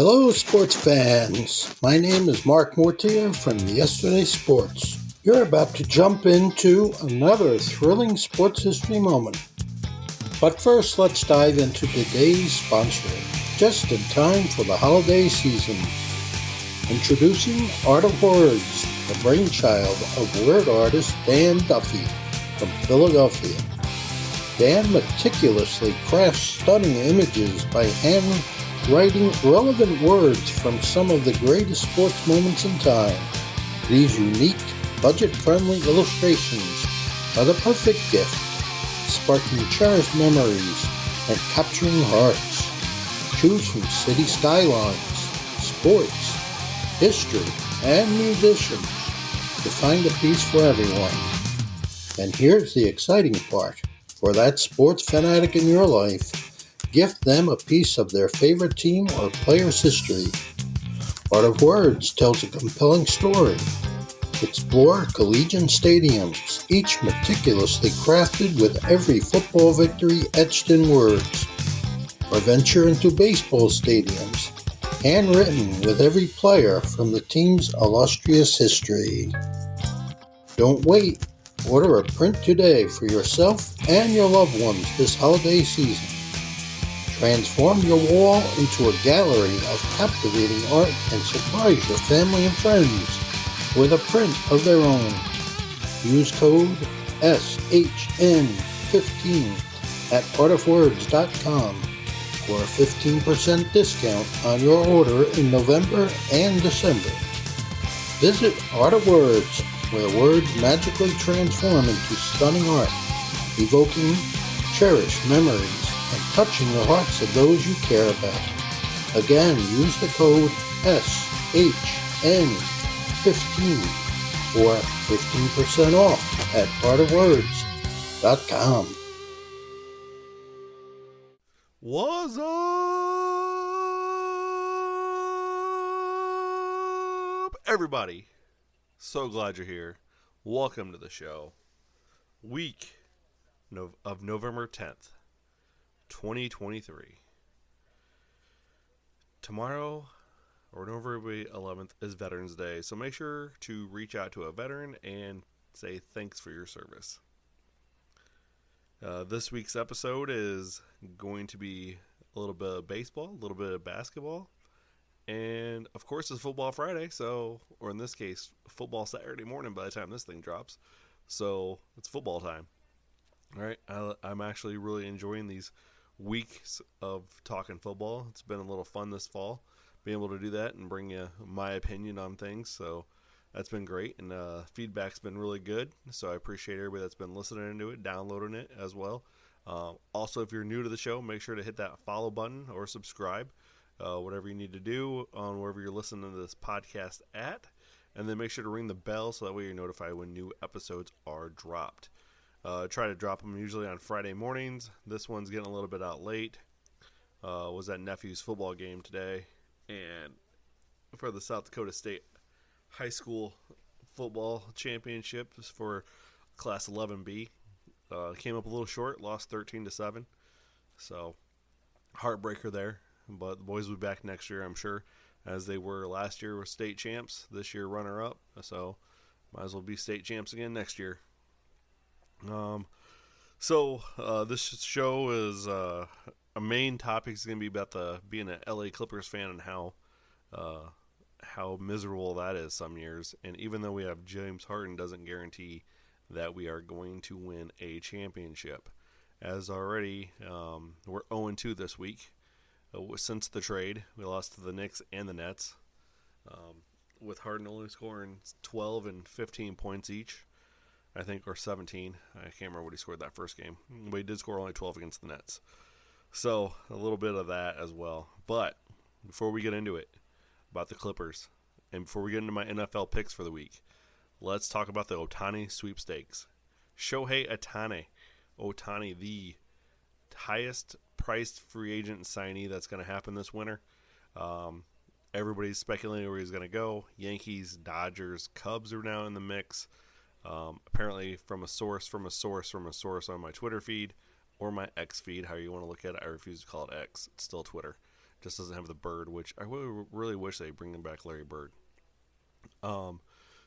Hello, sports fans. My name is Mark Mortier from Yesterday Sports. You're about to jump into another thrilling sports history moment. But first, let's dive into today's sponsor, just in time for the holiday season. Introducing Art of Words, the brainchild of word artist Dan Duffy from Philadelphia. Dan meticulously crafts stunning images by hand writing relevant words from some of the greatest sports moments in time. These unique, budget-friendly illustrations are the perfect gift, sparking cherished memories and capturing hearts. Choose from city skylines, sports, history, and musicians to find a piece for everyone. And here's the exciting part. For that sports fanatic in your life, gift them a piece of their favorite team or player's history. Art of Words tells a compelling story. Explore collegiate stadiums, each meticulously crafted with every football victory etched in words. Or venture into baseball stadiums, handwritten with every player from the team's illustrious history. Don't wait. Order a print today for yourself and your loved ones this holiday season. Transform your wall into a gallery of captivating art and surprise your family and friends with a print of their own. Use code SHN15 at artofwords.com for a 15% discount on your order in November and December. Visit Art of Words, where words magically transform into stunning art, evoking cherished memories and touching the hearts of those you care about. Again, use the code SHN15 for 15% off at artofwords.com. What's up, everybody? So glad you're here. Welcome to the show. Week of November 10th, 2023. Tomorrow, or November 11th, is Veterans Day, so make sure to reach out to a veteran and say thanks for your service. This week's episode is going to be a little bit of baseball, a little bit of basketball, and of course it's Football Friday, or in this case, Football Saturday morning by the time this thing drops, so it's football time. All right, I'm actually really enjoying these weeks of talking football. It's been a little fun this fall, being able to do that and bring you my opinion on things, so that's been great, and feedback's been really good, so I appreciate everybody that's been listening to it, downloading it as well. Also, if you're new to the show, make sure to hit that follow button or subscribe, whatever you need to do on wherever you're listening to this podcast at, and then make sure to ring the bell so that way you're notified when new episodes are dropped. Try to drop them usually on Friday mornings. This one's getting a little bit out late. Was at nephew's football game today, and for the South Dakota State High School Football Championship for Class 11B. Came up a little short, lost 13-7. So, heartbreaker there. But the boys will be back next year, I'm sure, as they were last year with state champs. This year, runner-up. So, might as well be state champs again next year. This show is a main topic is going to be about being an LA Clippers fan and how miserable that is some years. And even though we have James Harden, doesn't guarantee that we are going to win a championship. As already, we're 0-2 this week. Since the trade, we lost to the Knicks and the Nets, with Harden only scoring 12 and 15 points each, I think, or 17. I can't remember what he scored that first game, but he did score only 12 against the Nets. So, a little bit of that as well. But, before we get into it, about the Clippers, and before we get into my NFL picks for the week, let's talk about the Ohtani sweepstakes. Shohei Ohtani, the highest priced free agent signee that's going to happen this winter. Everybody's speculating where he's going to go. Yankees, Dodgers, Cubs are now in the mix. Apparently from a source on my Twitter feed or my X feed, however you want to look at it. I refuse to call it X. It's still Twitter. Just doesn't have the Bird, which I really wish they bring him back Larry Bird. Um,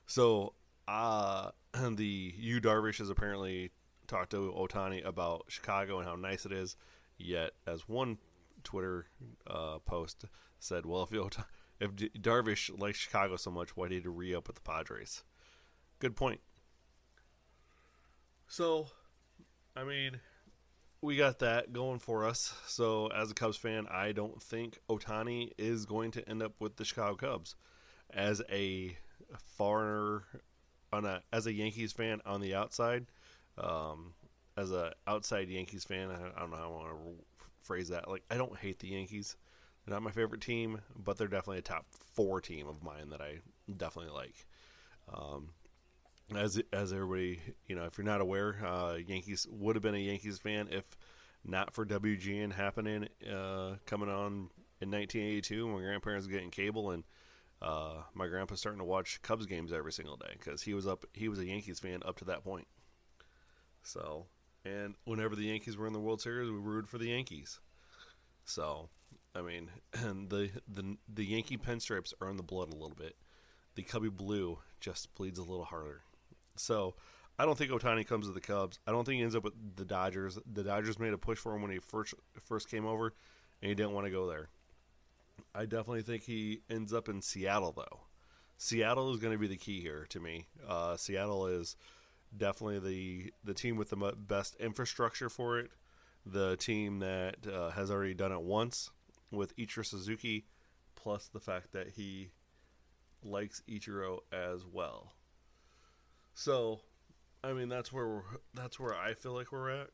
so the Yu Darvish has apparently talked to Otani about Chicago and how nice it is. Yet, as one Twitter post said, well, if Darvish likes Chicago so much, why did he re-up with the Padres? Good point. So, I mean, we got that going for us. So, as a Cubs fan, I don't think Otani is going to end up with the Chicago Cubs. As a foreigner, as a Yankees fan on the outside, as a outside Yankees fan, I don't know how I want to phrase that. Like, I don't hate the Yankees. They're not my favorite team, but they're definitely a top 4 team of mine that I definitely like. Um, as everybody, if you're not aware, Yankees would have been a Yankees fan if not for WGN happening, coming on in 1982 when my grandparents were getting cable, and my grandpa starting to watch Cubs games every single day because he was a Yankees fan up to that point. So, and whenever the Yankees were in the World Series, we rooted for the Yankees. So, I mean, and the Yankee pinstripes are in the blood a little bit. The Cubby blue just bleeds a little harder. So, I don't think Otani comes to the Cubs. I don't think he ends up with the Dodgers. The Dodgers made a push for him when he first came over, and he didn't want to go there. I definitely think he ends up in Seattle, though. Seattle is going to be the key here to me. Seattle is definitely the team with the best infrastructure for it. The team that has already done it once with Ichiro Suzuki, plus the fact that he likes Ichiro as well. So, I mean, that's where I feel like we're at,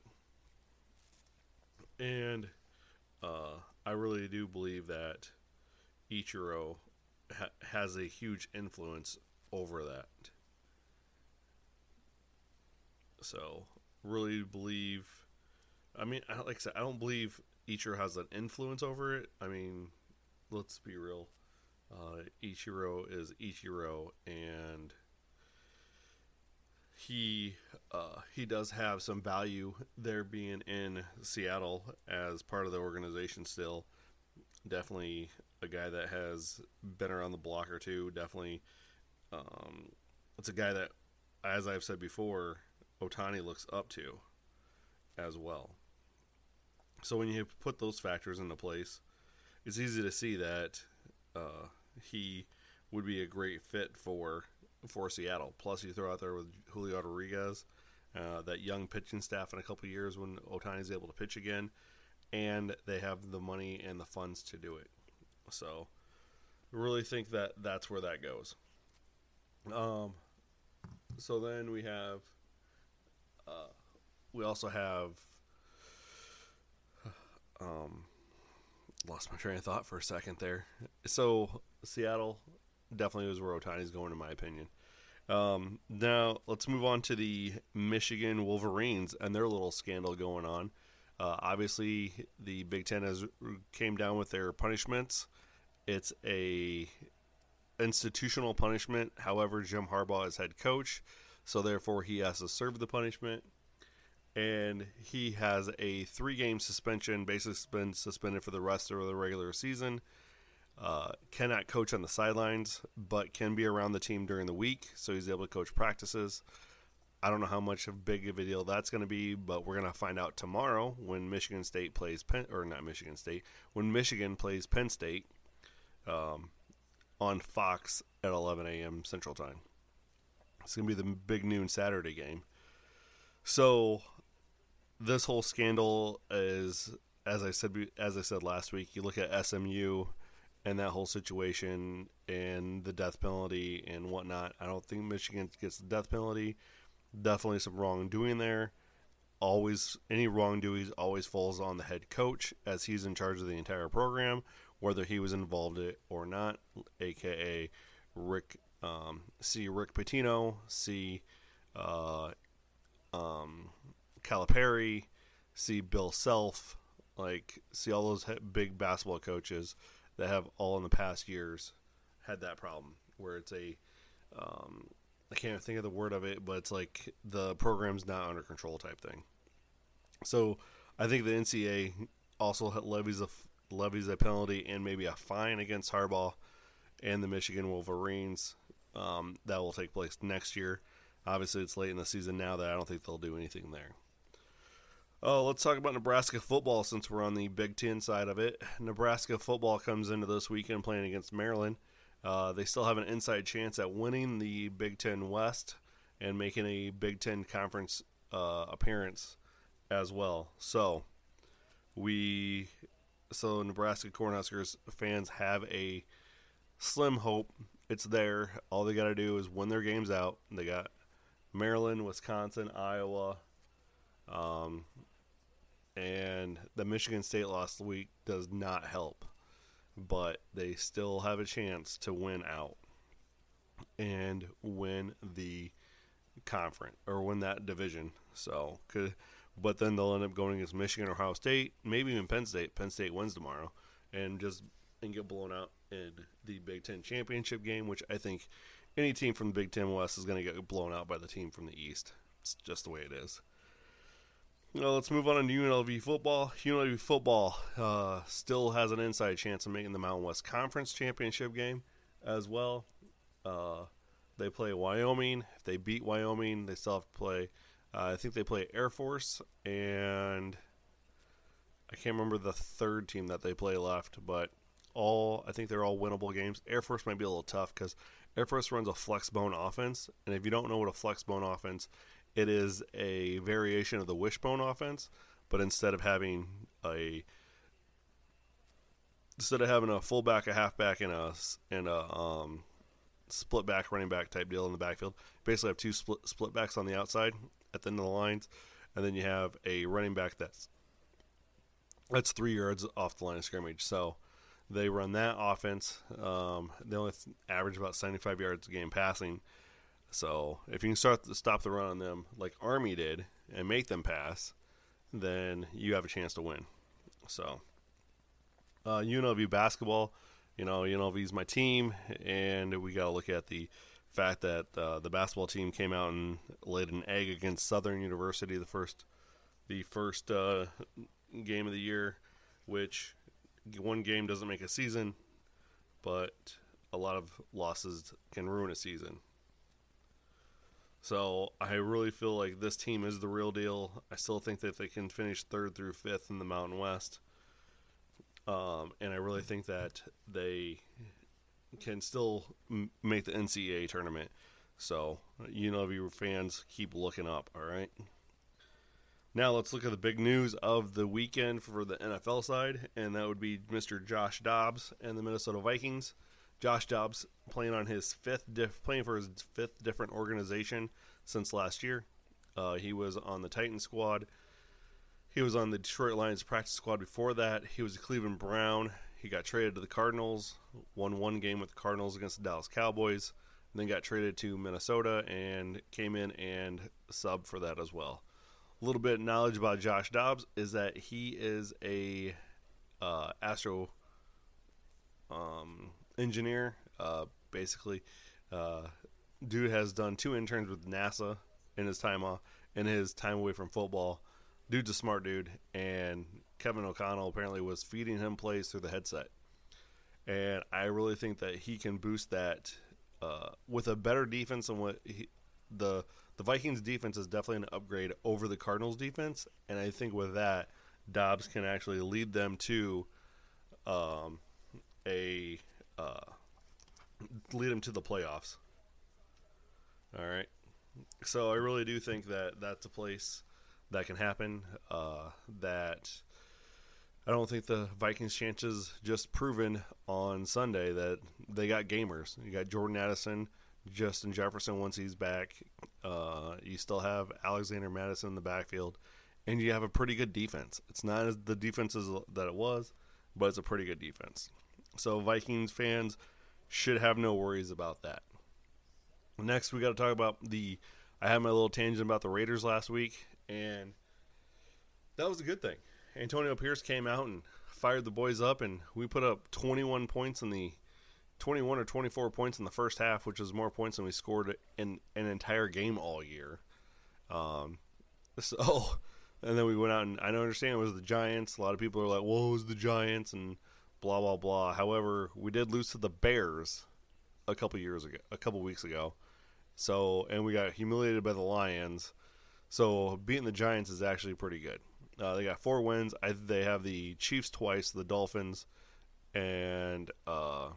and I really do believe that Ichiro has a huge influence over that. So, really believe. I mean, like I said, I don't believe Ichiro has an influence over it. I mean, let's be real. Ichiro is Ichiro, and he does have some value there being in Seattle as part of the organization still. Definitely a guy that has been around the block or two. Definitely, it's a guy that, as I've said before, Otani looks up to as well. So when you put those factors into place, it's easy to see that he would be a great fit for Seattle. Plus, you throw out there with Julio Rodriguez, that young pitching staff in a couple of years when Otani's able to pitch again, and they have the money and the funds to do it. So, I really think that that's where that goes. So then we have, we also have, lost my train of thought for a second there. So Seattle definitely is where Otani's going, in my opinion. Now let's move on to the Michigan Wolverines and their little scandal going on. Obviously, the Big Ten has came down with their punishments. It's a institutional punishment. However, Jim Harbaugh is head coach, so therefore he has to serve the punishment. And he has a 3-game suspension, basically been suspended for the rest of the regular season. Cannot coach on the sidelines, but can be around the team during the week, so he's able to coach practices. I don't know how much of big of a deal that's going to be, but we're going to find out tomorrow when Michigan State plays when Michigan plays Penn State on Fox at 11 a.m. Central Time. It's going to be the big noon Saturday game. So this whole scandal is, as I said last week, you look at SMU and that whole situation and the death penalty and whatnot. I don't think Michigan gets the death penalty. Definitely some wrongdoing there. Any wrongdoing always falls on the head coach, as he's in charge of the entire program, whether he was involved in it or not, aka Rick Pitino, Calipari, see Bill Self, see all those big basketball coaches that have all in the past years had that problem where it's I can't think of the word of it, but it's like the program's not under control type thing. So I think the NCAA also levies levies a penalty and maybe a fine against Harbaugh and the Michigan Wolverines. That will take place next year. Obviously, it's late in the season now that I don't think they'll do anything there. Let's talk about Nebraska football since we're on the Big Ten side of it. Nebraska football comes into this weekend playing against Maryland. They still have an inside chance at winning the Big Ten West and making a Big Ten Conference appearance as well. So Nebraska Cornhuskers fans have a slim hope. It's there. All they got to do is win their games out. They got Maryland, Wisconsin, Iowa, and the Michigan State loss week does not help. But they still have a chance to win out and win the conference or win that division. But then they'll end up going against Michigan or Ohio State, maybe even Penn State. Penn State wins tomorrow, and get blown out in the Big Ten championship game, which I think any team from the Big Ten West is going to get blown out by the team from the East. It's just the way it is. Let's move on to UNLV football. UNLV football still has an inside chance of making the Mountain West Conference championship game as well. They play Wyoming. If they beat Wyoming, they still have to play. I think they play Air Force, and I can't remember the third team that they play left, but I think they're all winnable games. Air Force might be a little tough because Air Force runs a flex bone offense, and if you don't know what a flex bone offense, it is a variation of the wishbone offense, but instead of having a fullback, a halfback, and a split back running back type deal in the backfield, basically have two split backs on the outside at the end of the lines, and then you have a running back that's 3 yards off the line of scrimmage. So they run that offense. They only average about 75 yards a game passing. So if you can stop the run on them like Army did and make them pass, then you have a chance to win. So UNLV basketball, UNLV is my team, and we got to look at the fact that the basketball team came out and laid an egg against Southern University the first game of the year, which one game doesn't make a season, but a lot of losses can ruin a season. So I really feel like this team is the real deal. I still think that they can finish 3rd through 5th in the Mountain West. And I really think that they can still make the NCAA tournament. So, UNLV fans, keep looking up, all right? Now let's look at the big news of the weekend for the NFL side, and that would be Mr. Josh Dobbs and the Minnesota Vikings. Josh Dobbs playing for his fifth different organization since last year. He was on the Titans squad. He was on the Detroit Lions practice squad before that. He was a Cleveland Brown. He got traded to the Cardinals, won one game with the Cardinals against the Dallas Cowboys, and then got traded to Minnesota and came in and subbed for that as well. A little bit of knowledge about Josh Dobbs is that he is a astro engineer. Basically, dude has done 2 interns with NASA in his time away from football. Dude's a smart dude, and Kevin O'Connell apparently was feeding him plays through the headset. And I really think that he can boost that with a better defense than what the Vikings defense is definitely an upgrade over the Cardinals defense. And I think with that, Dobbs can actually lead them to lead them to the playoffs. All right. So I really do think that that's a place that can happen. That I don't think the Vikings' chances just proven on Sunday that they got gamers. You got Jordan Addison, Justin Jefferson once he's back. You still have Alexander Madison in the backfield, and you have a pretty good defense. It's not as the defense that it was, but it's a pretty good defense. So Vikings fans should have no worries about that. Next, we got to talk about I had my little tangent about the Raiders last week, and that was a good thing. Antonio Pierce came out and fired the boys up, and we put up 21 or 24 points in the first half, which is more points than we scored in an entire game all year. So And then we went out, and I don't understand it was the Giants. A lot of people are like, "Well, it was the Giants," and blah blah blah. However, we did lose to the Bears a couple weeks ago. So, and we got humiliated by the Lions. So, beating the Giants is actually pretty good. They got 4 wins. They have the Chiefs twice, the Dolphins, and the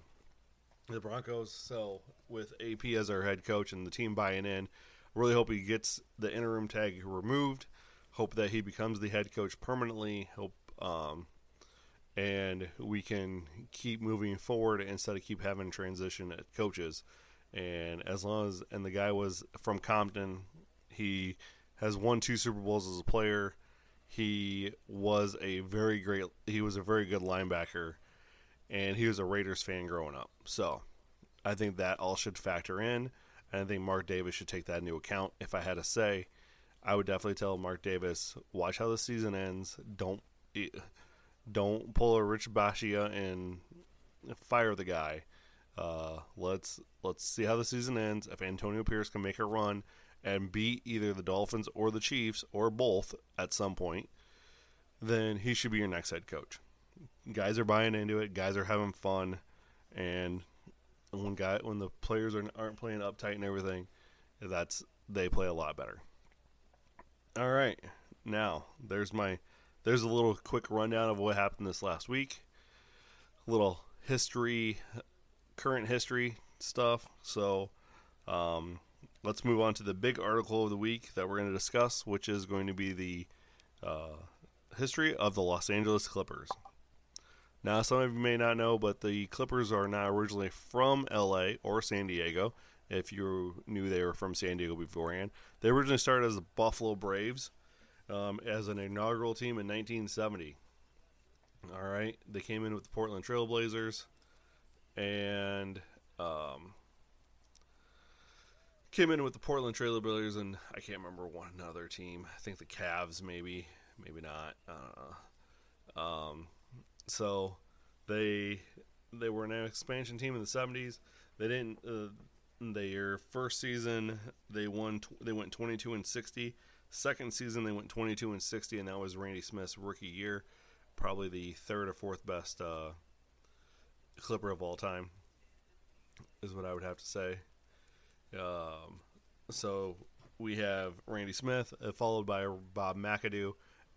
Broncos. So, with AP as our head coach and the team buying in, really hope he gets the interim tag removed. Hope that he becomes the head coach permanently. Hope and we can keep moving forward instead of keep having transition at coaches. And as long as the guy was from Compton, he has won 2 Super Bowls as a player. He was a very good linebacker, and he was a Raiders fan growing up. So I think that all should factor in, and I think Mark Davis should take that into account. If I had to say, I would definitely tell Mark Davis, watch how the season ends. Don't pull a Rich Bashia and fire the guy. Let's see how the season ends. If Antonio Pierce can make a run and beat either the Dolphins or the Chiefs or both at some point, then he should be your next head coach. Guys are buying into it. Guys are having fun, and when the players aren't playing uptight and everything, they play a lot better. All right, now there's a little quick rundown of what happened this last week. A little current history stuff. So let's move on to the big article of the week that we're going to discuss, which is going to be the history of the Los Angeles Clippers. Now, some of you may not know, but the Clippers are not originally from LA or San Diego. If you knew they were from San Diego beforehand, they originally started as the Buffalo Braves as an inaugural team in 1970. All right, they came in with the Portland Trail Blazers and and I can't remember one other team. I think the Cavs, maybe not. So they were an expansion team in the 70s. They didn't. Their first season they went 22-60. Second season they went 22-60, and that was Randy Smith's rookie year. Probably the third or fourth best Clipper of all time, is what I would have to say. So we have Randy Smith, followed by Bob McAdoo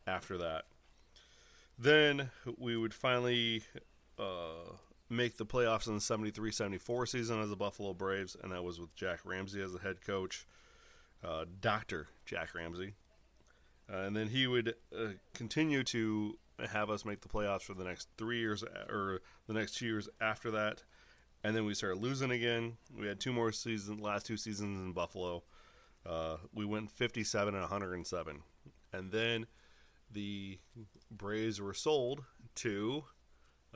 after that. Then we would finally make the playoffs in the 73-74 season as the Buffalo Braves, and that was with Jack Ramsey as the head coach, Dr. Jack Ramsey. And then he would continue to have us make the playoffs for the next 3 years, or the next 2 years after that. And then we started losing again. We had 2 more seasons, last 2 seasons in Buffalo. We went 57 and 107. And then the Braves were sold to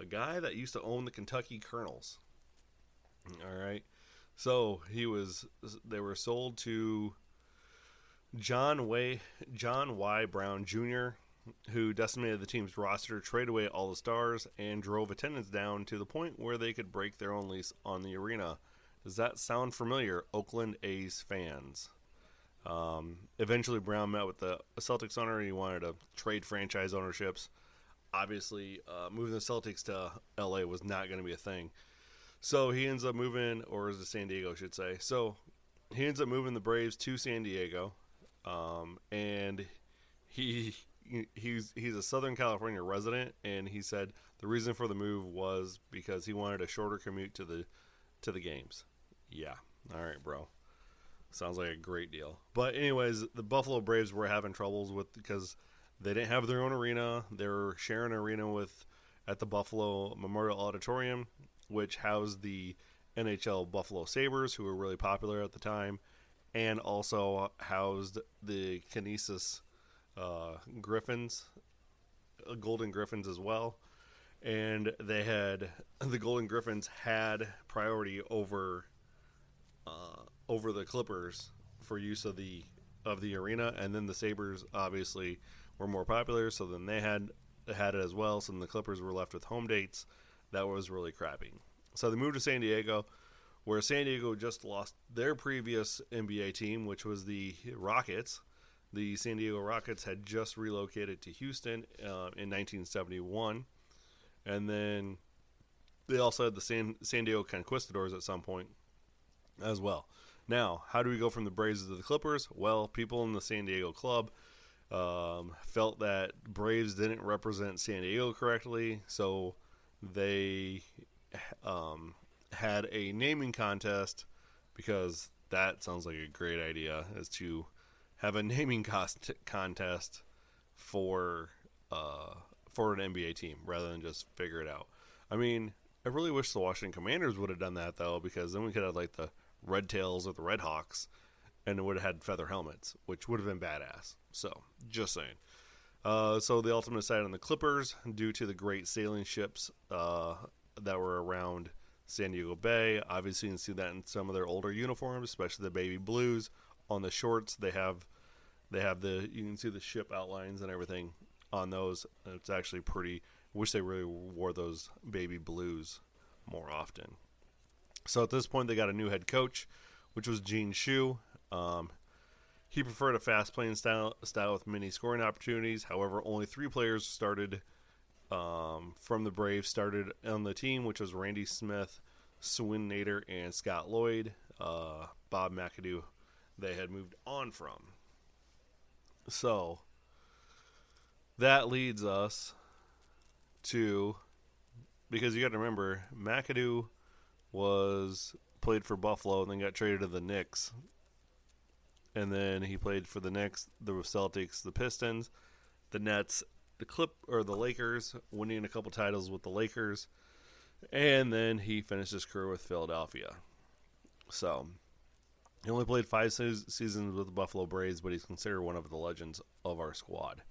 a guy that used to own the Kentucky Colonels. All right. So they were sold to John Y. Brown Jr., who decimated the team's roster, traded away all the stars, and drove attendance down to the point where they could break their own lease on the arena. Does that sound familiar, Oakland A's fans? Eventually, Brown met with the Celtics owner, and he wanted to trade franchise ownerships. Obviously, moving the Celtics to LA was not going to be a thing. So he ends up moving, or is it San Diego, I should say. So he ends up moving the Braves to San Diego, and he's a Southern California resident, and he said the reason for the move was because he wanted a shorter commute to the games. Yeah, all right, bro. Sounds like a great deal. But anyways, the Buffalo Braves were having troubles because they didn't have their own arena. They were sharing an arena at the Buffalo Memorial Auditorium, which housed the NHL Buffalo Sabres, who were really popular at the time, and also housed the Canisius Griffins, Golden Griffins as well. And the Golden Griffins had priority over the Clippers for use of the arena, and then the Sabres obviously were more popular, so then they had it as well. So then the Clippers were left with home dates. That was really crappy. So they moved to San Diego, where San Diego just lost their previous NBA team, which was the Rockets. The San Diego Rockets had just relocated to Houston in 1971, and then they also had the San Diego Conquistadors at some point as well. Now, how do we go from the Braves to the Clippers? Well, people in the San Diego club felt that Braves didn't represent San Diego correctly, so they had a naming contest, because that sounds like a great idea, is to have a naming contest for an NBA team rather than just figure it out. I mean, I really wish the Washington Commanders would have done that, though, because then we could have like the Red Tails or the Red Hawks, and it would have had feather helmets, which would have been badass. So, just saying. So they ultimately decided on the Clippers due to the great sailing ships that were around San Diego Bay. Obviously, you can see that in some of their older uniforms, especially the baby blues. On the shorts, they have you can see the ship outlines and everything on those. It's actually pretty. Wish they really wore those baby blues more often. So at this point, they got a new head coach, which was Gene Shue. He preferred a fast-playing style with many scoring opportunities. However, only 3 players started from the Braves started on the team, which was Randy Smith, Swin Nader, and Scott Lloyd. Bob McAdoo, they had moved on from. So that leads us to, because you got to remember, McAdoo played for Buffalo and then got traded to the Knicks. And then he played for the Knicks, the Celtics, the Pistons, the Nets, the Lakers, winning a couple titles with the Lakers. And then he finished his career with Philadelphia. So he only played 5 seasons with the Buffalo Braves, but he's considered one of the legends of our squad.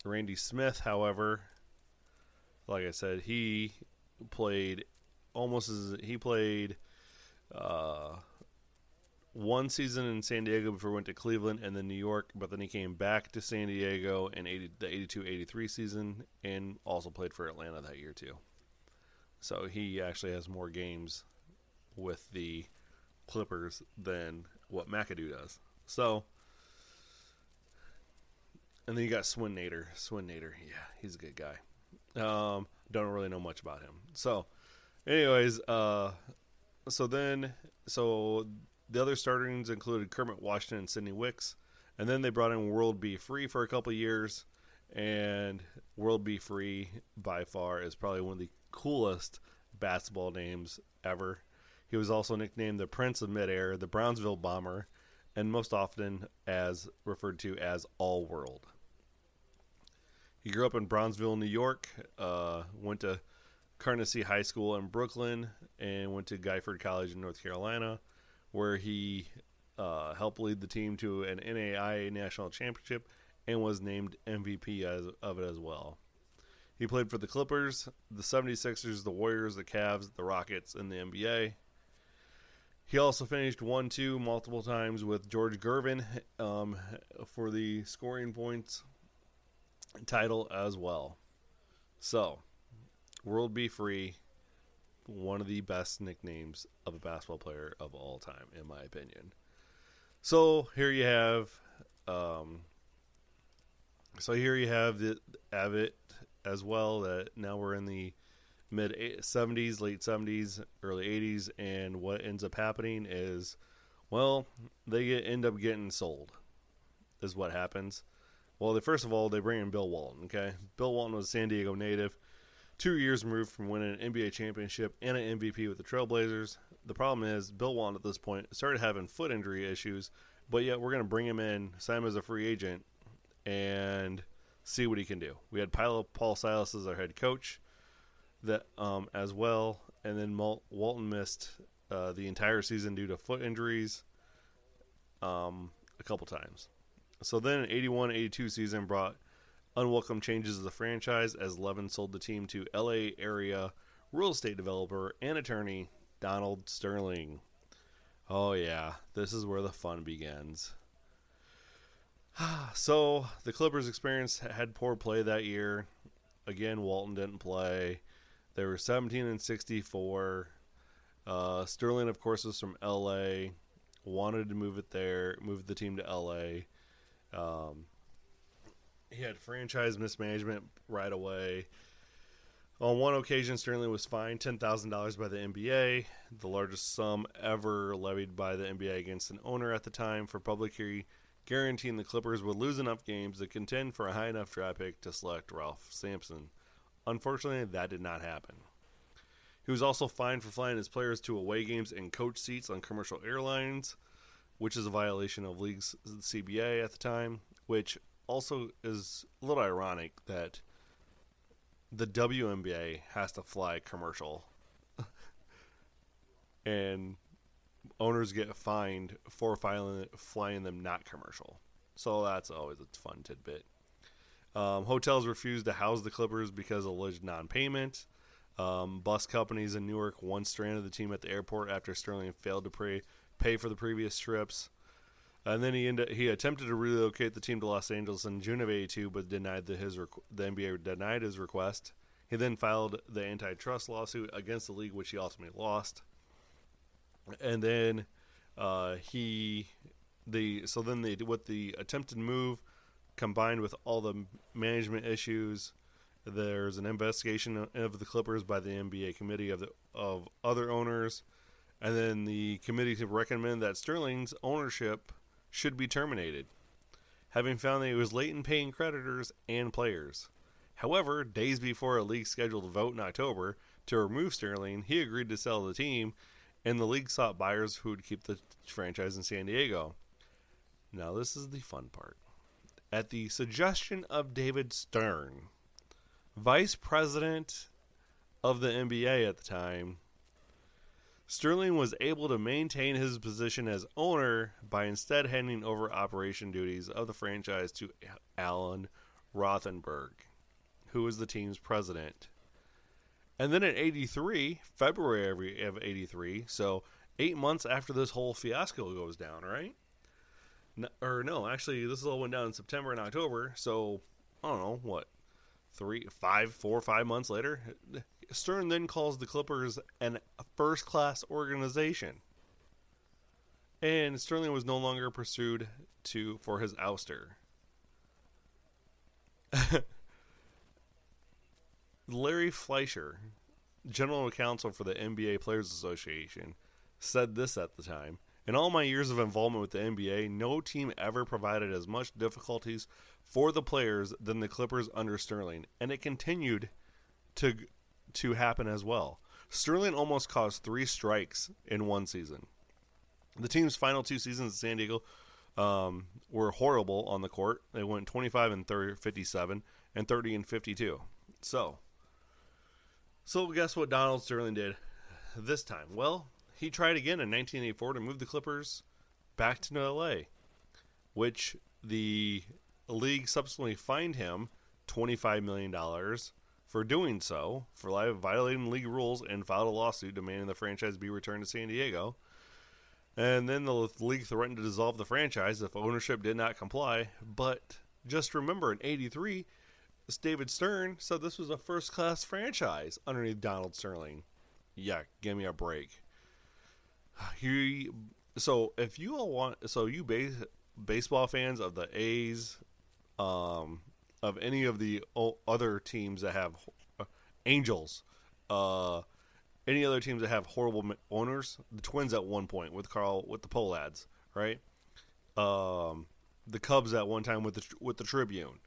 Randy Smith, however, like I said, he played one season in San Diego before he went to Cleveland and then New York, but then he came back to San Diego in the 82-83 season and also played for Atlanta that year too. So he actually has more games with the Clippers than what McAdoo does. So, and then you got Swin Nader. Yeah, he's a good guy. Don't really know much about him. So, anyways, so the other startings included Kermit Washington and Sidney Wicks, and then they brought in World B. Free for a couple years, and World B. Free by far is probably one of the coolest basketball names ever. He was also nicknamed the Prince of Midair, the Brownsville Bomber, and most often as referred to as All World. He grew up in Brownsville, New York, went to Carnegie High School in Brooklyn, and went to Guilford College in North Carolina, where he helped lead the team to an NAIA national championship and was named MVP of it as well. He played for the Clippers, the 76ers, the Warriors, the Cavs, the Rockets, and the NBA. He also finished 1-2 multiple times with George Gervin for the scoring points title as well. So, World B. Free, one of the best nicknames of a basketball player of all time, in my opinion. So here you have, it as well. That now we're in the mid 70s, late 70s, early 80s, and what ends up happening is, well, they end up getting sold. Is what happens. Well, first of all, they bring in Bill Walton. Okay, Bill Walton was a San Diego native. 2 years removed from winning an NBA championship and an MVP with the Trailblazers. The problem is, Bill Walton at this point started having foot injury issues, but yet we're going to bring him in, sign him as a free agent, and see what he can do. We had Paul Silas as our head coach that as well, and then Walton missed the entire season due to foot injuries a couple times. So then an 81-82 season brought unwelcome changes to the franchise as Levin sold the team to LA area real estate developer and attorney Donald Sterling. Oh yeah, this is where the fun begins. So the Clippers had poor play that year. Again, Walton didn't play. They were 17-64. Sterling, of course, was from LA. wanted to move it there, move the team to LA. He had franchise mismanagement right away. On one occasion, Sterling was fined $10,000 by the NBA, the largest sum ever levied by the NBA against an owner at the time, for publicly guaranteeing the Clippers would lose enough games to contend for a high enough draft pick to select Ralph Sampson. Unfortunately, that did not happen. He was also fined for flying his players to away games in coach seats on commercial airlines, which is a violation of league's CBA at the time, which also is a little ironic that the WNBA has to fly commercial and owners get fined for flying them not commercial. So that's always a fun tidbit. Hotels refused to house the Clippers because of alleged non-payment. Bus companies in Newark once stranded the team at the airport after Sterling failed to pay for the previous trips. And then he attempted to relocate the team to Los Angeles in June of '82, but the NBA denied his request. He then filed the antitrust lawsuit against the league, which he ultimately lost. And then with the attempted move combined with all the management issues, there's an investigation of the Clippers by the NBA committee of other owners, and then the committee recommended that Sterling's ownership should be terminated, having found that he was late in paying creditors and players. However, days before a league scheduled a vote in October to remove Sterling, he agreed to sell the team, and the league sought buyers who would keep the franchise in San Diego. Now, this is the fun part. At the suggestion of David Stern, vice president of the NBA at the time, Sterling was able to maintain his position as owner by instead handing over operation duties of the franchise to Alan Rothenberg, who was the team's president. And then in February of '83, so 8 months after this whole fiasco goes down, right? Actually, this all went down in September and October, so I don't know, what, 4 or 5 months later, Stern then calls the Clippers a first-class organization. And Sterling was no longer pursued for his ouster. Larry Fleischer, general counsel for the NBA Players Association, said this at the time: "In all my years of involvement with the NBA, no team ever provided as much difficulties for the players than the Clippers under Sterling, and it continued to happen as well. Sterling almost caused 3 strikes in one season. The team's final 2 seasons in San Diego were horrible on the court. They went 25 and 57 and 30 and 52. So guess what Donald Sterling did this time? Well, he tried again in 1984 to move the Clippers back to LA, which the league subsequently fined him $25 million for doing so, for violating league rules, and filed a lawsuit demanding the franchise be returned to San Diego. And then the league threatened to dissolve the franchise if ownership did not comply. But just remember, in '83, David Stern said this was a first-class franchise underneath Donald Sterling. Yeah, give me a break. Baseball fans of the A's, of any of the other teams that have Angels, any other teams that have horrible owners, the Twins at one point with the Pohlads, right? The Cubs at one time with the Tribune.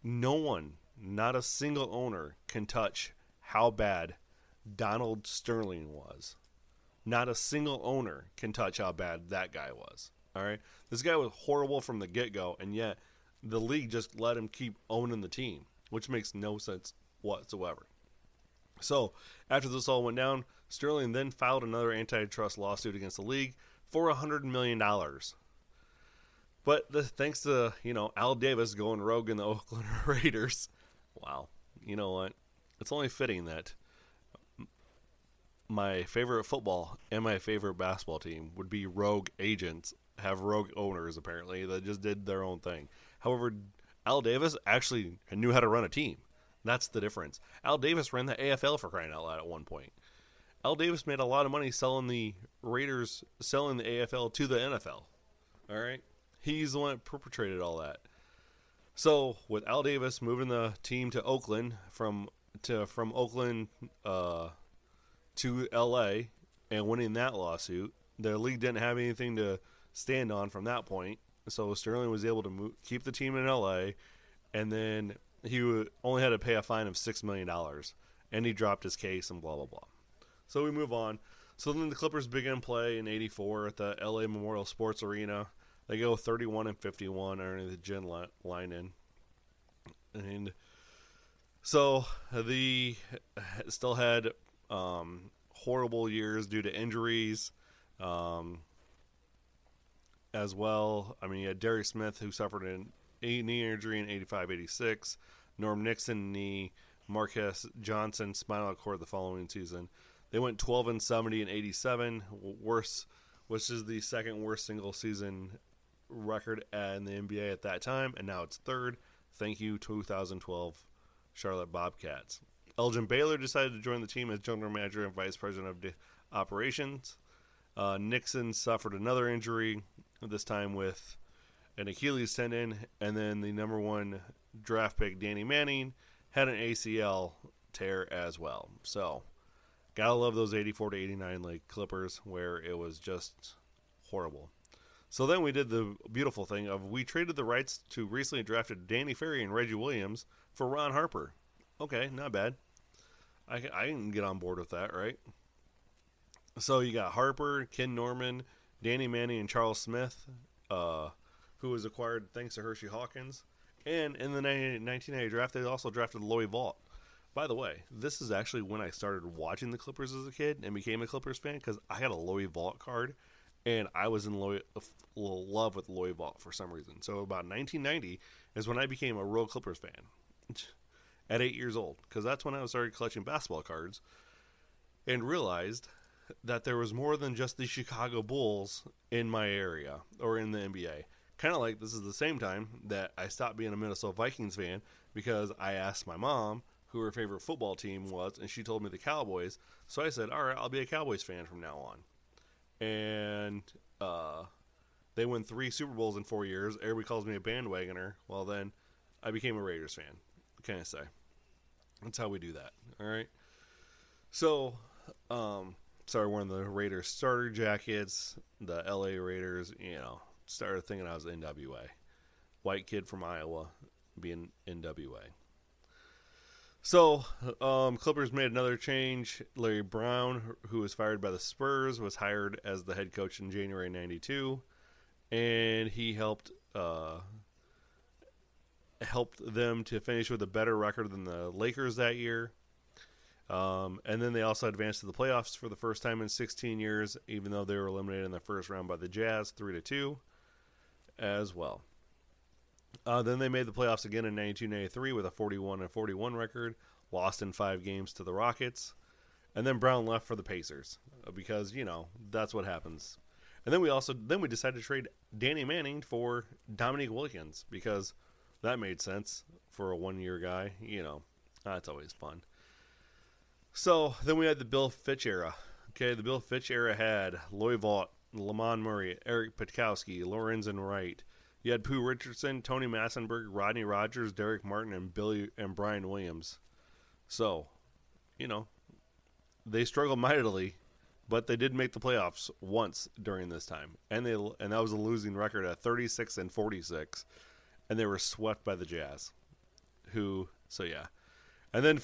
No one, not a single owner, can touch how bad Donald Sterling was. Not a single owner can touch how bad that guy was. All right, this guy was horrible from the get-go, and yet the league just let him keep owning the team, which makes no sense whatsoever. So, after this all went down, Sterling then filed another antitrust lawsuit against the league for $100 million. But thanks to, Al Davis going rogue in the Oakland Raiders, wow, you know what? It's only fitting that my favorite football and my favorite basketball team would be rogue agents, have rogue owners, apparently, that just did their own thing. However, Al Davis actually knew how to run a team. That's the difference. Al Davis ran the AFL, for crying out loud, at one point. Al Davis made a lot of money selling the selling the AFL to the NFL. All right, he's the one that perpetrated all that. So with Al Davis moving the team to Oakland from Oakland to LA and winning that lawsuit, the league didn't have anything to stand on from that point. So Sterling was able to keep the team in LA, and then he only had to pay a fine of $6 million, and he dropped his case and blah blah blah. So we move on. So then the Clippers begin play in '84 at the LA Memorial Sports Arena. They go 31-51 underneath the Jen Linen, and so the still had horrible years due to injuries. As well. I mean, you had Derek Smith, who suffered a knee injury in 85-86, Norm Nixon knee, Marquess Johnson spinal cord the following season. They went 12-70 in 87, worse, which is the second worst single season record in the NBA at that time, and now it's third. Thank you, 2012 Charlotte Bobcats. Elgin Baylor decided to join the team as general manager and vice president of operations. Nixon suffered another injury, this time with an Achilles tendon, and then the number one draft pick, Danny Manning, had an ACL tear as well. So, gotta love those 84-89 Lake Clippers, where it was just horrible. So then we did the beautiful thing of we traded the rights to recently drafted Danny Ferry and Reggie Williams for Ron Harper. Okay, not bad. I can get on board with that, right? So you got Harper, Ken Norman, Danny Manning, and Charles Smith, who was acquired thanks to Hershey Hawkins. And in the 1990 draft, they also drafted Loy Vaught. By the way, this is actually when I started watching the Clippers as a kid and became a Clippers fan, because I had a Loy Vaught card, and I was in love with Loy Vaught for some reason. So about 1990 is when I became a real Clippers fan at 8 years old, because that's when I started collecting basketball cards and realized that there was more than just the Chicago Bulls in my area or in the NBA. Kind of like this is the same time that I stopped being a Minnesota Vikings fan, because I asked my mom who her favorite football team was, and she told me the Cowboys. So I said, all right, I'll be a Cowboys fan from now on. And they won 3 Super Bowls in 4 years. Everybody calls me a bandwagoner. Well, then I became a Raiders fan. What can I say? That's how we do that. All right. So, started wearing the Raiders starter jackets, the LA Raiders, started thinking I was NWA. White kid from Iowa being NWA. So, Clippers made another change. Larry Brown, who was fired by the Spurs, was hired as the head coach in January 92, and he helped them to finish with a better record than the Lakers that year. And then they also advanced to the playoffs for the first time in 16 years, even though they were eliminated in the first round by the Jazz 3-2 as well. Then they made the playoffs again in 92-93 with a 41-41 record, lost in 5 games to the Rockets. And then Brown left for the Pacers because, that's what happens. And then we decided to trade Danny Manning for Dominique Wilkins, because that made sense for a 1-year guy. That's always fun. So then we had the Bill Fitch era. Okay, the Bill Fitch era had Loy Vaught, Lamont Murray, Eric Pitkowski, Lorenzen Wright. You had Pooh Richardson, Tony Massenberg, Rodney Rogers, Derek Martin, and Brian Williams. So, they struggled mightily, but they did make the playoffs once during this time, and that was a losing record at 36-46, and they were swept by the Jazz. And then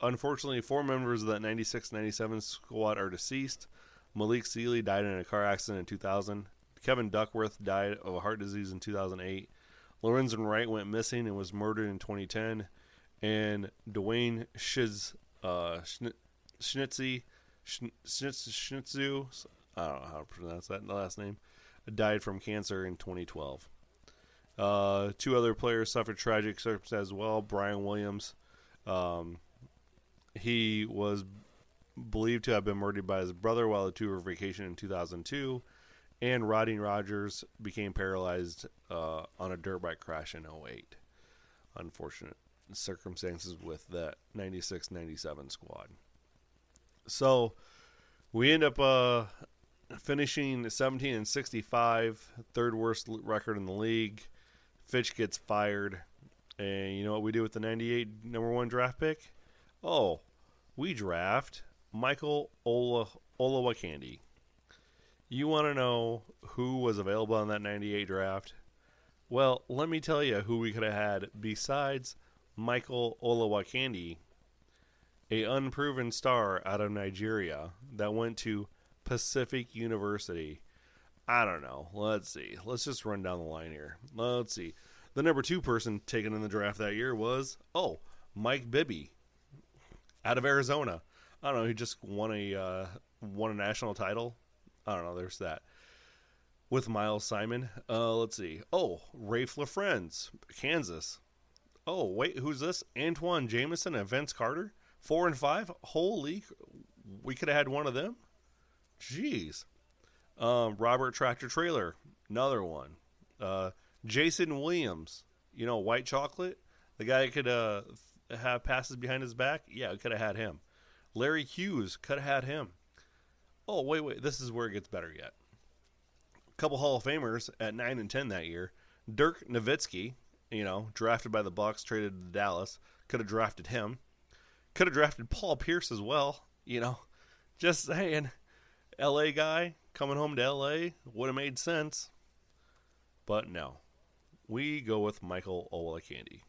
unfortunately, 4 members of that 96-97 squad are deceased. Malik Sealy died in a car accident in 2000. Kevin Duckworth died of a heart disease in 2008. Lorenzen Wright went missing and was murdered in 2010. And Dwayne Schnitzu, I don't know how to pronounce that last name, died from cancer in 2012. 2 other players suffered tragic circumstances as well. Brian Williams, he was believed to have been murdered by his brother while the two were vacation in 2002. And Rodney Rogers became paralyzed on a dirt bike crash in 2008. Unfortunate circumstances with that 96-97 squad. So we end up finishing 17-65, third worst record in the league. Fitch gets fired. And you know what we do with the 98 number one draft pick? Oh, we draft Michael Olawakandi. You want to know who was available on that 98 draft? Well, let me tell you who we could have had besides Michael Olawakandi, a unproven star out of Nigeria that went to Pacific University. I don't know. Let's see. Let's just run down the line here. Let's see. The number 2 person taken in the draft that year was, Mike Bibby out of Arizona. I don't know. He just won a national title. I don't know. There's that. With Miles Simon. Let's see. Rafe LaFrenz, Kansas. Oh, wait. Who's this? Antoine Jameson and Vince Carter? 4 and 5? Holy. We could have had one of them? Jeez. Robert Tractor Trailer. Another one. Jason Williams. You know, white chocolate? The guy that could have passes behind his back? Yeah, we could have had him. Larry Hughes. Could have had him. Oh, wait. This is where it gets better yet. A couple Hall of Famers at 9 and 10 that year. Dirk Nowitzki, drafted by the Bucks, traded to Dallas. Could have drafted him. Could have drafted Paul Pierce as well. Just saying. LA guy coming home to LA would have made sense. But no. We go with Michael Olawakandi.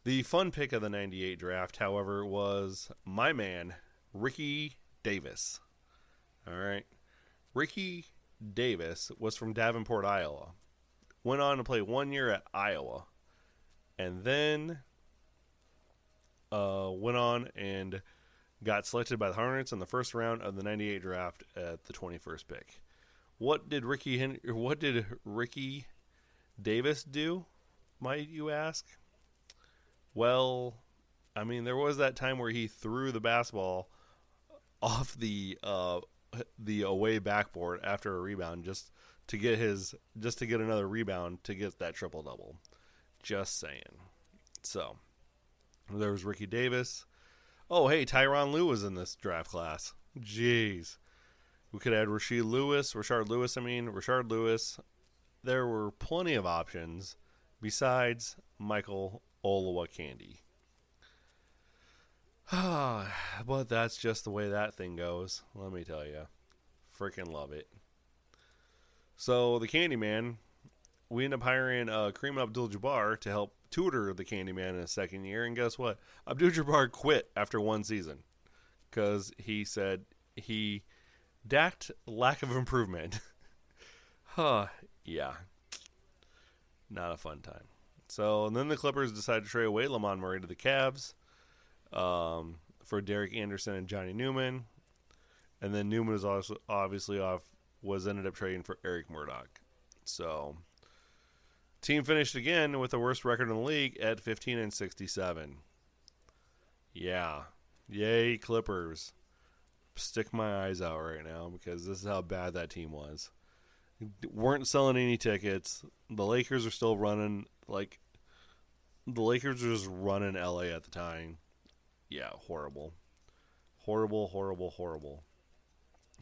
The fun pick of the 98 draft, however, was my man, Ricky Davis. All right. Ricky Davis was from Davenport, Iowa. Went on to play 1 year at Iowa. And then went on and got selected by the Hornets in the first round of the 98 draft at the 21st pick. What did Ricky Davis do, might you ask? Well, there was that time where he threw the basketball off the away backboard after a rebound just to get another rebound to get that triple double. Just saying. So there was Ricky Davis. Oh, hey, Tyronn Lue was in this draft class. Jeez. We could add Rashard Lewis. There were plenty of options besides Michael Olawakandi. But that's just the way that thing goes. Let me tell you. Freaking love it. So the Candyman, we end up hiring Kareem Abdul-Jabbar to help tutor the Candyman in his second year. And guess what? Abdul-Jabbar quit after one season because he said he lacked lack of improvement. Yeah. Not a fun time. So, and then the Clippers decided to trade away Lamont Murray to the Cavs for Derek Anderson and Johnny Newman. And then Newman was also ended up trading for Eric Murdoch. So, team finished again with the worst record in the league at 15-67. Yeah. Yay, Clippers. Stick my eyes out right now because this is how bad that team was. Weren't selling any tickets. The Lakers are still running. The Lakers were just running LA at the time. Yeah, horrible. Horrible.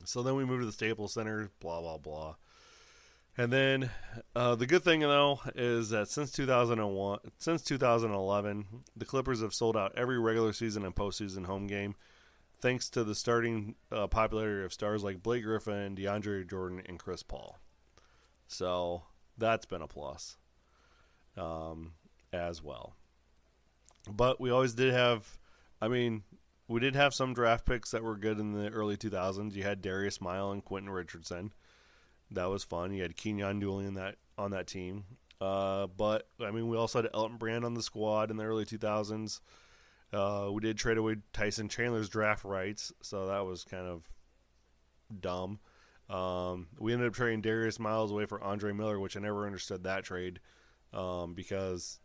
So then we moved to the Staples Center, blah, blah, blah. And then the good thing, though, is that since 2011, the Clippers have sold out every regular season and postseason home game, thanks to the starting popularity of stars like Blake Griffin, DeAndre Jordan, and Chris Paul. So that's been a plus as well. But we always did have, we did have some draft picks that were good in the early 2000s. You had Darius Mile and Quentin Richardson. That was fun. You had Kenyon Dooley on that team. But, we also had Elton Brand on the squad in the early 2000s. We did trade away Tyson Chandler's draft rights, so that was kind of dumb. We ended up trading Darius Miles away for Andre Miller, which I never understood that trade because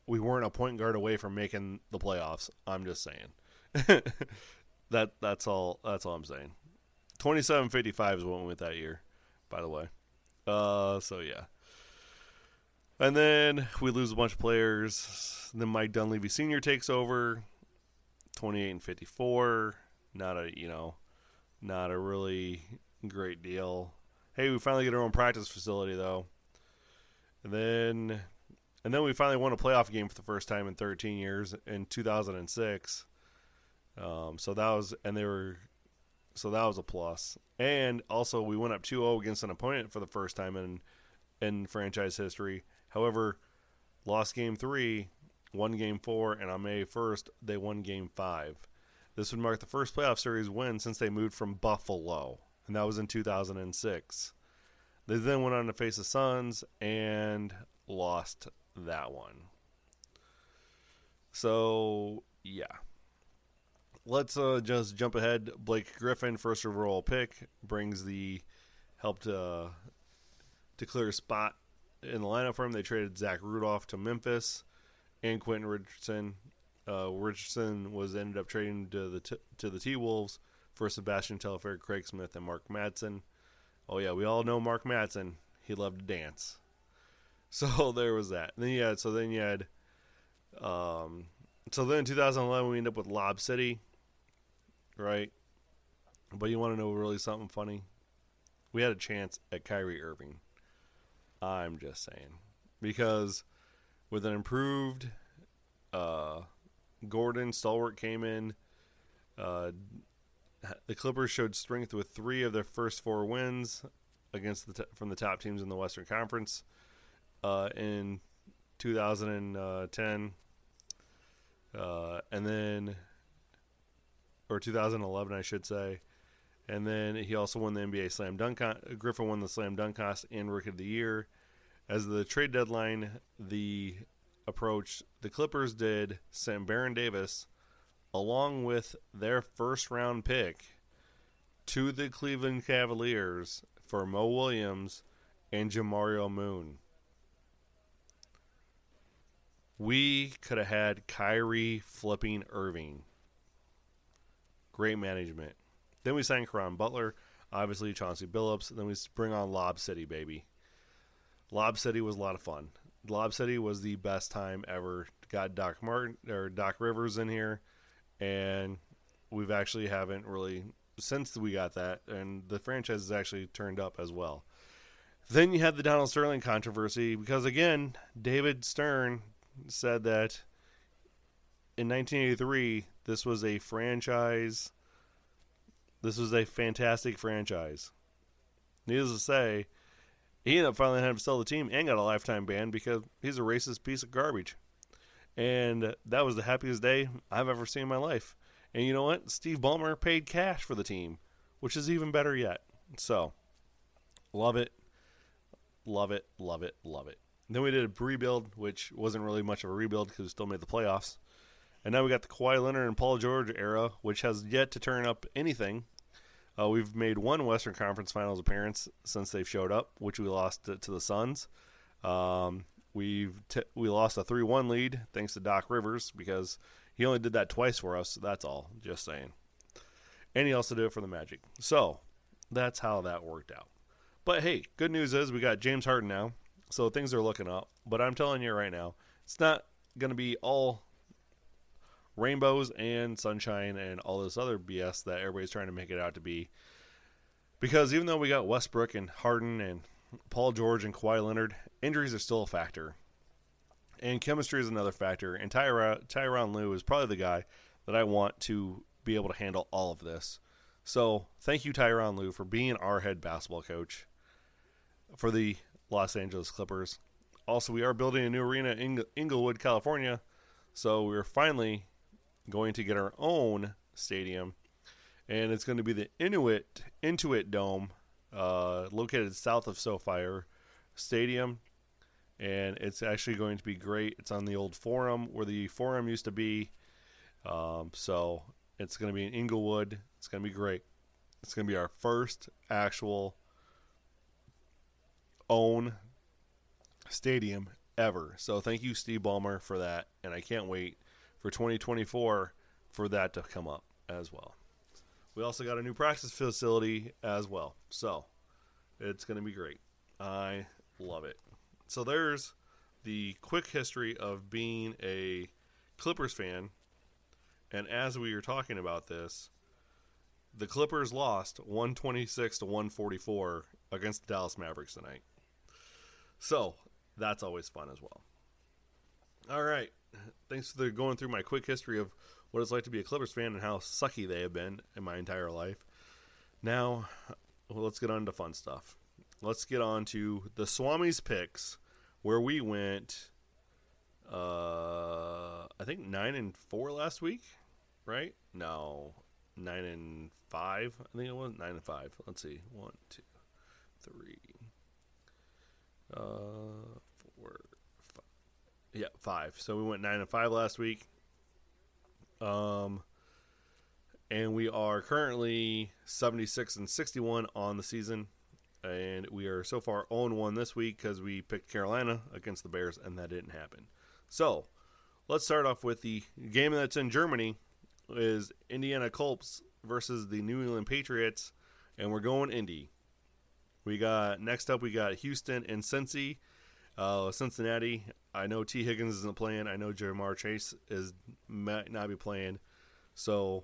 we weren't a point guard away from making the playoffs. I'm just saying. That's all I'm saying. 27-55 is what we went that year, by the way. So yeah. And then we lose a bunch of players. Then Mike Dunleavy Sr. takes over. 28-54. Not a, not a really great deal. Hey, we finally get our own practice facility though. And then we finally won a playoff game for the first time in 13 years in 2006. So that was that was a plus. And also we went up 2-0 against an opponent for the first time in franchise history. However, lost game 3, won game 4, and on May 1st they won game 5. This would mark the first playoff series win since they moved from Buffalo, and that was in 2006. They then went on to face the Suns and lost that one. So, yeah. Let's just jump ahead. Blake Griffin, first overall pick, helped to clear a spot in the lineup for him. They traded Zach Rudolph to Memphis and Quentin Richardson. Richardson ended up trading to the T-Wolves for Sebastian Telfair, Craig Smith, and Mark Madsen. Oh yeah, we all know Mark Madsen. He loved to dance. So there was that. And then in 2011 we ended up with Lob City, right? But you want to know really something funny? We had a chance at Kyrie Irving. I'm just saying, because with an improved Gordon, Stalwart came in. The Clippers showed strength with 3 of their first 4 wins against from the top teams in the Western Conference in 2010, and then, or 2011, I should say. And then he also won the NBA Slam Dunk. Griffin won the Slam Dunk Contest and Rookie of the Year. As the trade deadline approached, the Clippers did send Baron Davis, along with their first-round pick, to the Cleveland Cavaliers for Mo Williams and Jamario Moon. We could have had Kyrie flipping Irving. Great management. Then we signed Caron Butler, obviously Chauncey Billups. Then we bring on Lob City, baby. Lob City was a lot of fun. Lob City was the best time ever. Got Doc Rivers in here, and we've actually haven't really, since we got that, and the franchise has actually turned up as well. Then you had the Donald Sterling controversy, because again, David Stern said that in 1983, this was a fantastic franchise. Needless to say, he ended up finally having to sell the team and got a lifetime ban because he's a racist piece of garbage. And that was the happiest day I've ever seen in my life. And you know what? Steve Ballmer paid cash for the team, which is even better yet. So, love it. Love it, love it, love it. And then we did a rebuild, which wasn't really much of a rebuild because we still made the playoffs. And now we got the Kawhi Leonard and Paul George era, which has yet to turn up anything. We've made one Western Conference Finals appearance since they've showed up, which we lost to the Suns. We lost a 3-1 lead thanks to Doc Rivers because he only did that twice for us. That's all. Just saying. And he also did it for the Magic. So that's how that worked out. But hey, good news is we got James Harden now, so things are looking up. But I'm telling you right now, it's not going to be all rainbows and sunshine and all this other BS that everybody's trying to make it out to be. Because even though we got Westbrook and Harden and Paul George and Kawhi Leonard, injuries are still a factor. And chemistry is another factor. And Tyronn Lue is probably the guy that I want to be able to handle all of this. So thank you, Tyronn Lue, for being our head basketball coach for the Los Angeles Clippers. Also, we are building a new arena in Inglewood, California. So we're finally going to get our own stadium, and it's going to be the Intuit Dome, located south of SoFi Stadium, and it's actually going to be great. It's on the old Forum where the Forum used to be, so it's going to be in Inglewood. It's going to be great. It's going to be our first actual own stadium ever. So thank you, Steve Ballmer, for that, and I can't wait for 2024 for that to come up as well. We also got a new practice facility as well. So it's going to be great. I love it. So there's the quick history of being a Clippers fan. And as we were talking about this, The Clippers lost 126 to 144 against the Dallas Mavericks tonight. So that's always fun as well. All right. Thanks for going through my quick history of what it's like to be a Clippers fan and how sucky they have been in my entire life. Now, let's get on to fun stuff. Let's get on to the Swami's picks, where we went, I think 9-4 last week, right? No, 9-5. I think it was 9-5. Let's see, 1, 2, 3, 4, 5. Yeah, 5. So we went 9-5 last week. And we are currently 76-61 on the season. And we are so far 0-1 this week because we picked Carolina against the Bears, and that didn't happen. So, let's start off with the game that's in Germany is Indiana Colts versus the New England Patriots, and we're going Indy. Next up, we got Houston and Cincy. Cincinnati, I know T. Higgins isn't playing. I know Jamar Chase might not be playing. So,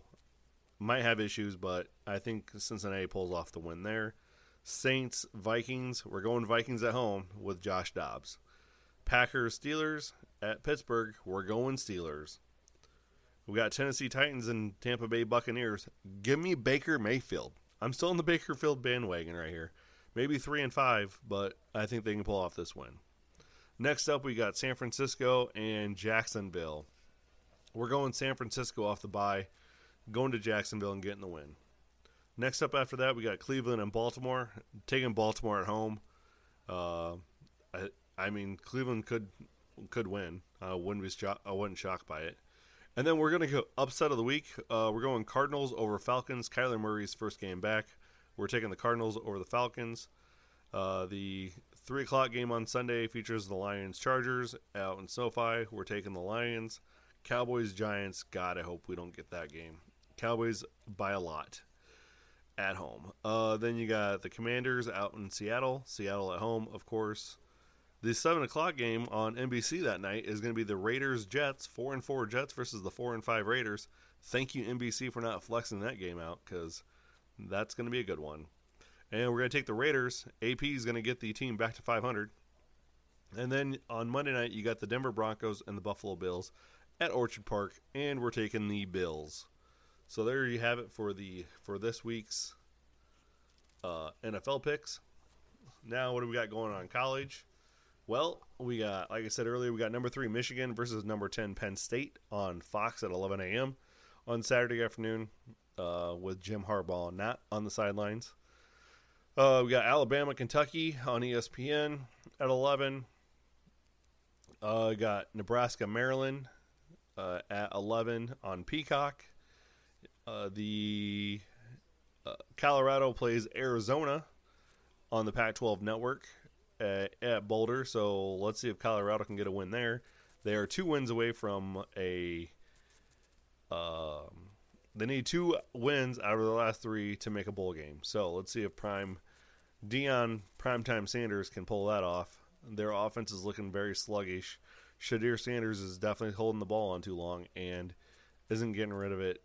might have issues, but I think Cincinnati pulls off the win there. Saints, Vikings. We're going Vikings at home with Josh Dobbs. Packers, Steelers at Pittsburgh. We're going Steelers. We got Tennessee Titans and Tampa Bay Buccaneers. Give me Baker Mayfield. I'm still in the Baker Field bandwagon right here. Maybe 3-5, but I think they can pull off this win. Next up, we got San Francisco and Jacksonville. We're going San Francisco off the bye, going to Jacksonville and getting the win. Next up after that, we got Cleveland and Baltimore. Taking Baltimore at home. I mean, Cleveland could win. I wasn't shocked by it. And then we're going to go upset of the week. We're going Cardinals over Falcons. Kyler Murray's first game back. We're taking the Cardinals over the Falcons. The 3 o'clock game on Sunday features the Lions-Chargers out in SoFi. We're taking the Lions. Cowboys-Giants. God, I hope we don't get that game. Cowboys by a lot at home. Then you got the Commanders out in Seattle. Seattle at home, of course. The 7 o'clock game on NBC that night is going to be the Raiders-Jets. 4-4 Jets versus the 4-5 Raiders. Thank you, NBC, for not flexing that game out, because that's going to be a good one. And we're going to take the Raiders. AP is going to get the team back to 500. And then on Monday night, you got the Denver Broncos and the Buffalo Bills at Orchard Park, and we're taking the Bills. So there you have it for this week's NFL picks. Now, what do we got going on in college? Well, we got, like I said earlier, we got number 3 Michigan versus number 10 Penn State on Fox at 11 a.m. on Saturday afternoon with Jim Harbaugh not on the sidelines. We got Alabama, Kentucky on ESPN at 11. We got Nebraska, Maryland at 11 on Peacock. The Colorado plays Arizona on the Pac-12 network at Boulder. So let's see if Colorado can get a win there. They are 2 wins away from a. They need 2 wins out of the last 3 to make a bowl game. So let's see if Primetime Sanders can pull that off. Their offense is looking very sluggish. Shadir Sanders is definitely holding the ball on too long and isn't getting rid of it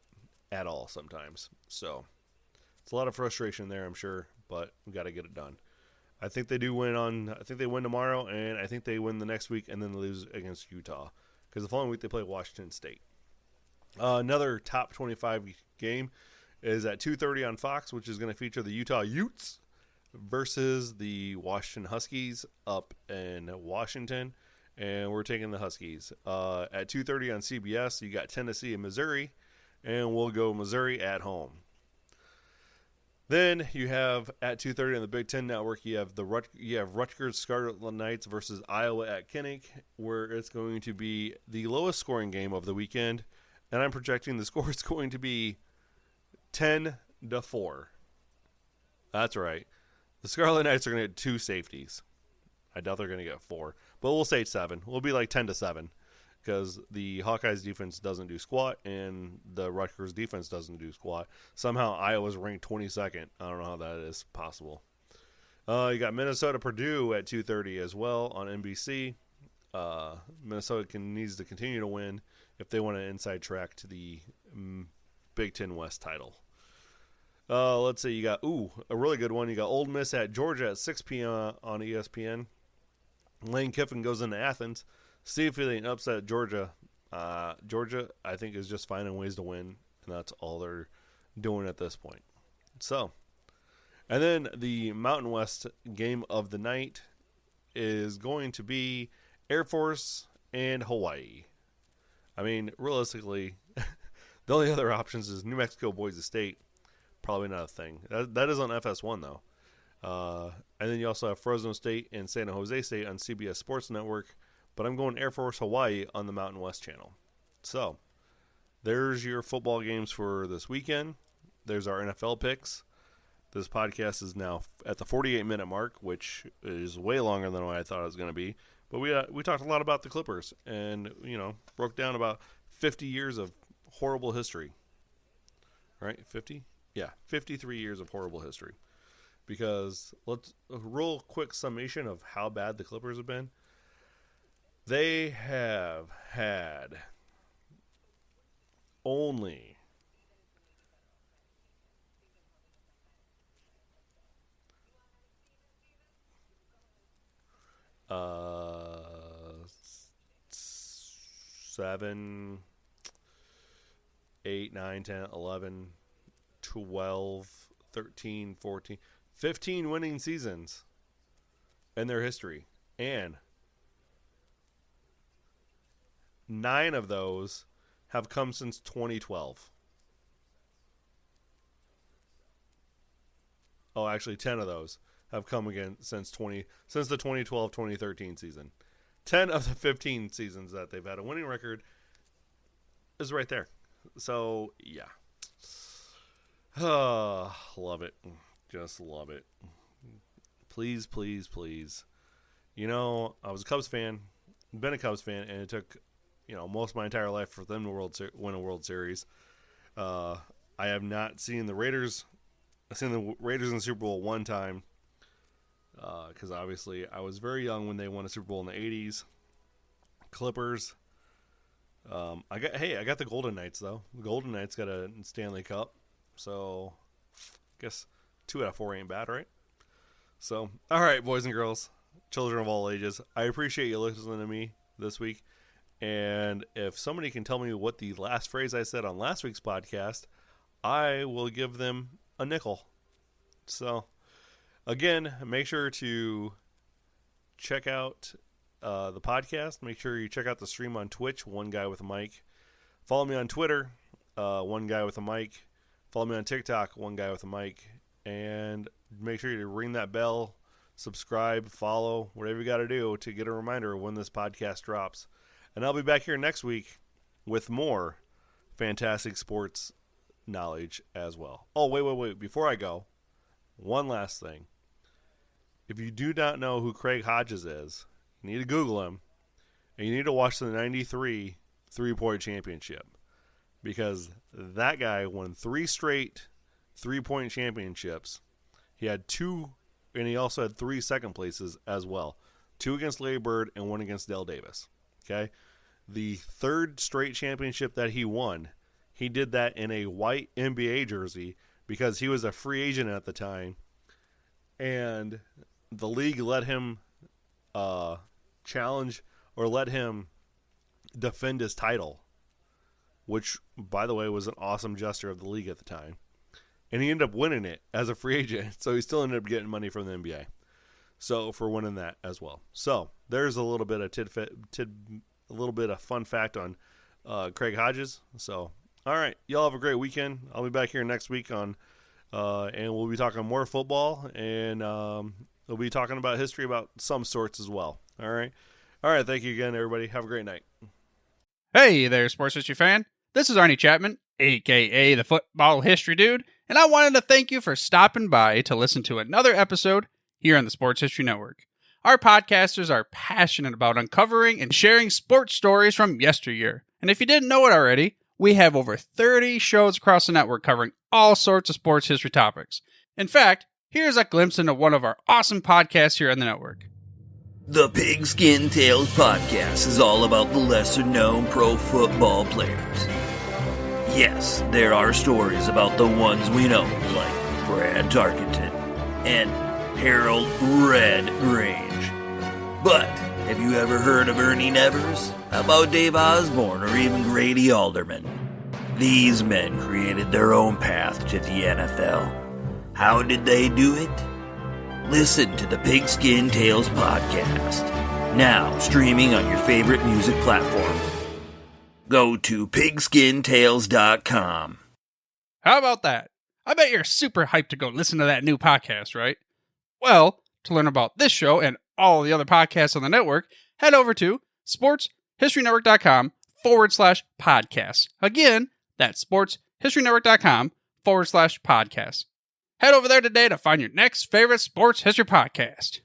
at all sometimes. So it's a lot of frustration there, I'm sure, but we got to get it done. I think they do win I think they win tomorrow, and I think they win the next week, and then they lose against Utah because the following week they play Washington State. Another top 25 game is at 2:30 on Fox, which is going to feature the Utah Utes versus the Washington Huskies up in Washington, and we're taking the Huskies. At 2:30 on CBS, you got Tennessee and Missouri, and we'll go Missouri at home. Then you have at 2:30 on the Big Ten Network, you have Rutgers Scarlet Knights versus Iowa at Kinnick, where it's going to be the lowest scoring game of the weekend, and I'm projecting the score is going to be 10-4. That's right. The Scarlet Knights are going to get 2 safeties. I doubt they're going to get 4, but we'll say 7. We'll be like 10-7 because the Hawkeyes defense doesn't do squat and the Rutgers defense doesn't do squat. Somehow Iowa's ranked 22nd. I don't know how that is possible. You got Minnesota Purdue at 2:30 as well on NBC. Minnesota needs to continue to win if they want an inside track to the Big Ten West title. Let's see. You got a really good one. You got Ole Miss at Georgia at 6 p.m. on ESPN. Lane Kiffin goes into Athens. See if they can upset Georgia. Georgia, I think, is just finding ways to win, and that's all they're doing at this point. So, and then the Mountain West game of the night is going to be Air Force and Hawaii. I mean, realistically, the only other options is New Mexico, Boise State. Probably not a thing. That is on FS1, though. And then you also have Fresno State and San Jose State on CBS Sports Network. But I'm going Air Force Hawaii on the Mountain West channel. So, there's your football games for this weekend. There's our NFL picks. This podcast is now at the 48-minute mark, which is way longer than what I thought it was going to be. But we talked a lot about the Clippers and, broke down about 50 years of horrible history. Right? 50? Yeah, 53 years of horrible history. Because a real quick summation of how bad the Clippers have been. They have had only 7, 8, 9, 10, 11, 12, 13, 14, 15 winning seasons in their history. And 9 of those have come since 2012. Oh, actually 10 of those have come again since the 2012-2013 season. 10 of the 15 seasons that they've had a winning record is right there. So, yeah. Love it. Just love it. Please, please, please. I was a Cubs fan, been a Cubs fan, and it took, most of my entire life for them to win a World Series. I have not seen the Raiders. I've seen the Raiders in the Super Bowl one time. Because obviously I was very young when they won a Super Bowl in the 80s. Clippers. I got the Golden Knights, though. The Golden Knights got a Stanley Cup. So, I guess 2 out of 4 ain't bad, right? So, all right, boys and girls, children of all ages, I appreciate you listening to me this week. And if somebody can tell me what the last phrase I said on last week's podcast, I will give them a nickel. So, again, make sure to check out the podcast. Make sure you check out the stream on Twitch, One Guy with a Mic. Follow me on Twitter, One Guy with a Mic. Follow me on TikTok, One Guy with a Mic. And make sure you ring that bell, subscribe, follow, whatever you got to do to get a reminder of when this podcast drops. And I'll be back here next week with more fantastic sports knowledge as well. Oh, wait. Before I go, one last thing. If you do not know who Craig Hodges is, you need to Google him, and you need to watch the 93 three-point championship, because that guy won 3 straight three-point championships. He had 2, and he also had 3 second places as well. 2 against Larry Bird and 1 against Dale Davis. Okay? The 3rd straight championship that he won, he did that in a white NBA jersey because he was a free agent at the time, and the league let him challenge or let him defend his title, which, by the way, was an awesome gesture of the league at the time. And he ended up winning it as a free agent, so he still ended up getting money from the NBA. So for winning that as well. So there's a little bit of fun fact on Craig Hodges. So all right, y'all have a great weekend. I'll be back here next week and we'll be talking more football, and we'll be talking about history about some sorts as well. All right. Thank you again, everybody. Have a great night. Hey there, sports history fan. This is Arnie Chapman, a.k.a. the Football History Dude, and I wanted to thank you for stopping by to listen to another episode here on the Sports History Network. Our podcasters are passionate about uncovering and sharing sports stories from yesteryear. And if you didn't know it already, we have over 30 shows across the network covering all sorts of sports history topics. In fact, here's a glimpse into one of our awesome podcasts here on the network. The Pigskin Tales podcast is all about the lesser-known pro football players. Yes, there are stories about the ones we know, like Brad Tarkenton and Harold Red Grange. But have you ever heard of Ernie Nevers? How about Dave Osborne or even Grady Alderman? These men created their own path to the NFL. How did they do it? Listen to the Pigskin Tales podcast, now streaming on your favorite music platform. Go to pigskintales.com. How about that? I bet you're super hyped to go listen to that new podcast, right? Well, to learn about this show and all the other podcasts on the network, head over to sportshistorynetwork.com/podcasts. Again, that's sportshistorynetwork.com/podcasts. Head over there today to find your next favorite sports history podcast.